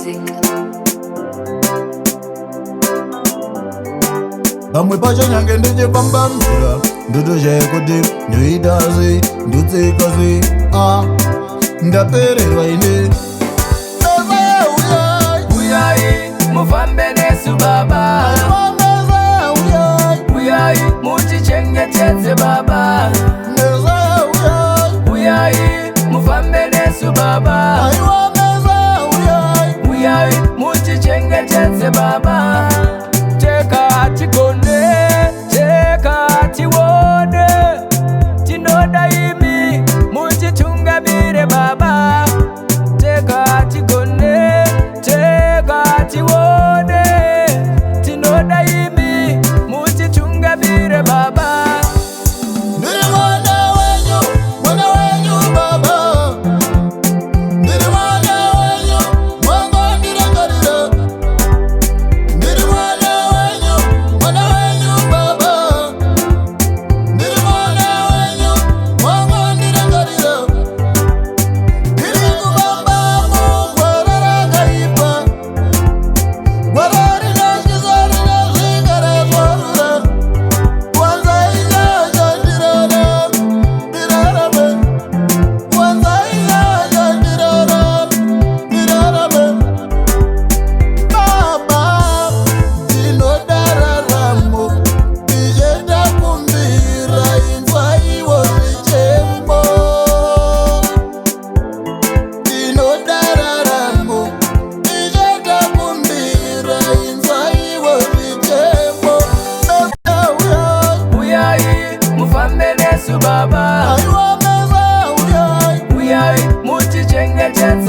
music. Amwe pacha nyange ndije pambamvura ndotoshaya kuti ndoitazve ndotsekazve ndapererwa ine. Uyai mufambe nesu baba, uyai mutichengetedze baba, uyai mufambe nesu baba, uyai mutichengetedze baba. Teka tikone, teka tiwone, tinoda imi mutitungabire baba. Teka tikone, teka tiwone, tinoda imi mutitungabire baba. Ndiri mwana wenyu baba, ndiri mwana wenyu mwango ndirangarira. Ndiri mwana wenyu baba, ndiri mwana wenyu mwango ndirangarira. Ndiri kubamba mugwara rakaipa, gwara rinashizari nazvingara zvarura. Baba, uyai mutichengetedze